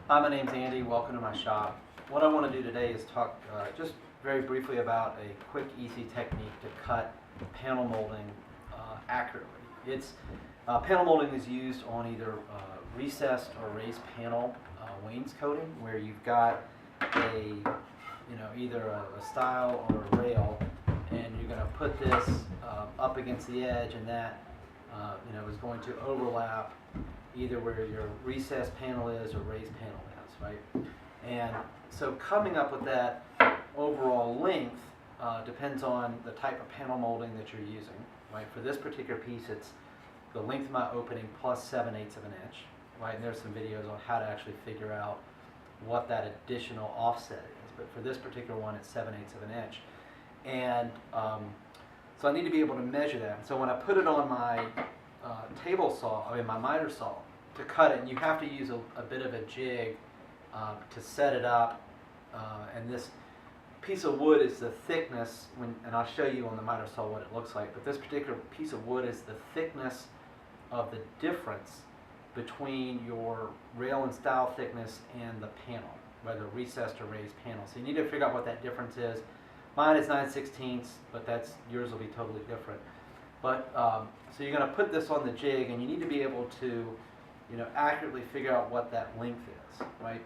Hi, my name's Andy. Welcome to my shop. What I want to do today is talk just very briefly about a quick, easy technique to cut panel molding accurately. Panel molding is used on either recessed or raised panel wainscoting, where you've got either a stile or a rail, and you're going to put this up against the edge, and that is going to overlap either where your recessed panel is or raised panel is, right? And so coming up with that overall length depends on the type of panel molding that you're using, right? For this particular piece, it's the length of my opening plus 7/8 of an inch, right? And there's some videos on how to actually figure out what that additional offset is. But for this particular one, it's 7/8 of an inch. And so I need to be able to measure that. So when I put it on my table saw, my miter saw, to cut it, and you have to use a bit of a jig to set it up. And this piece of wood is the thickness, and I'll show you on the miter saw what it looks like, but this particular piece of wood is the thickness of the difference between your rail and stile thickness and the panel, whether recessed or raised panel. So you need to figure out what that difference is. Mine is 9/16, but yours will be totally different. But so you're going to put this on the jig, and you need to be able to, accurately figure out what that length is, right?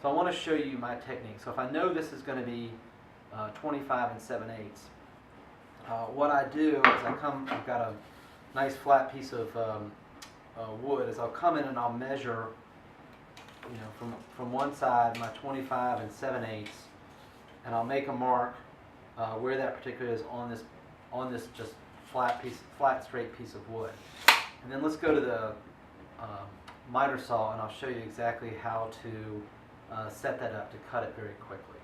So I want to show you my technique. So if I know this is going to be 25 and 7/8, what I do is I've got a nice flat piece of wood. Is I'll come in and I'll measure, from one side my 25 and 7/8, and I'll make a mark where that particular is on this just flat straight piece of wood. And then let's go to the miter saw, and I'll show you exactly how to set that up to cut it very quickly.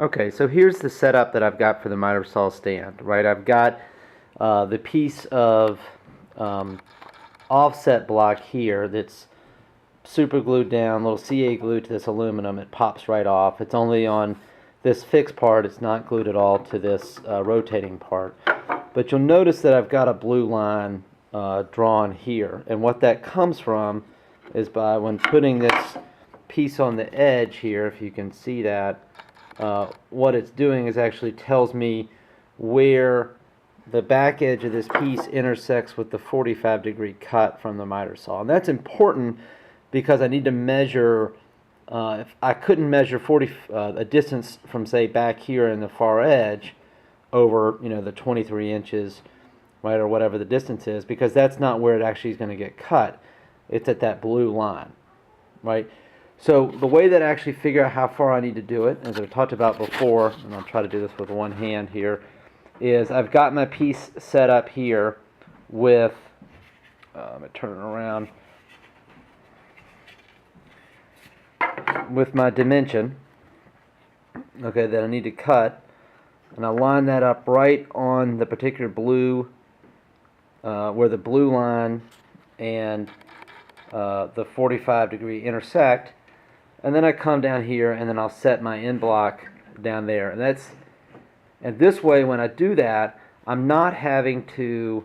Okay, so here's the setup that I've got for the miter saw stand, right? I've got the piece of offset block here that's super glued down, little CA glue to this aluminum. It pops right off. It's only on this fixed part. It's not glued at all to this rotating part. But you'll notice that I've got a blue line drawn here, and what that comes from is by when putting this piece on the edge here, if you can see that, what it's doing is actually tells me where the back edge of this piece intersects with the 45-degree cut from the miter saw. And that's important because I need to measure, if I couldn't measure a distance from, say, back here in the far edge over the 23 inches, right, or whatever the distance is, because that's not where it actually is going to get cut. It's at that blue line, right? So the way that I actually figure out how far I need to do it, as I've talked about before, and I'll try to do this with one hand here, is I've got my piece set up here with, let me turn it around, with my dimension, okay, that I need to cut, and I line that up right on the particular blue, where the blue line and the 45-degree intersect, and then I come down here and then I'll set my end block down there, and this way when I do that, I'm not having to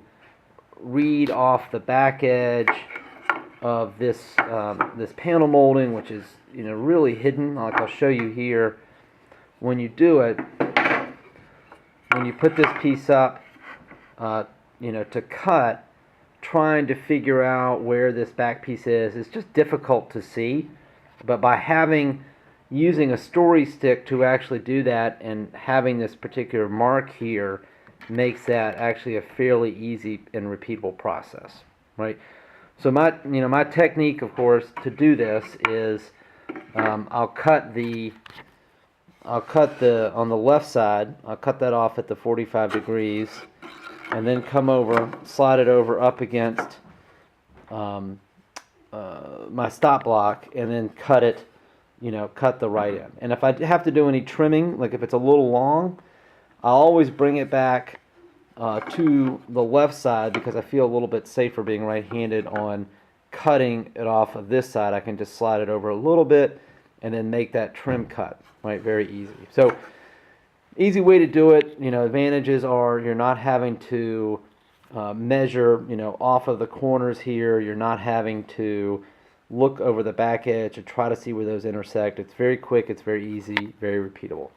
read off the back edge of this this panel molding, which is really hidden. Like I'll show you here, when you do it, when you put this piece up, to cut, trying to figure out where this back piece is, it's just difficult to see. But by using a story stick to actually do that, and having this particular mark here, makes that actually a fairly easy and repeatable process, right? So my technique, of course, to do this is I'll cut on the left side. I'll cut that off at the 45 degrees, and then come over, slide it over up against my stop block, and then cut it, cut the right end. And if I have to do any trimming, like if it's a little long, I'll always bring it back to the left side, because I feel a little bit safer being right-handed on cutting it off of this side. I can just slide it over a little bit and then make that trim cut, right? Very easy. So easy way to do it. Advantages are you're not having to measure, off of the corners here. You're not having to look over the back edge and try to see where those intersect. It's very quick, it's very easy, very repeatable.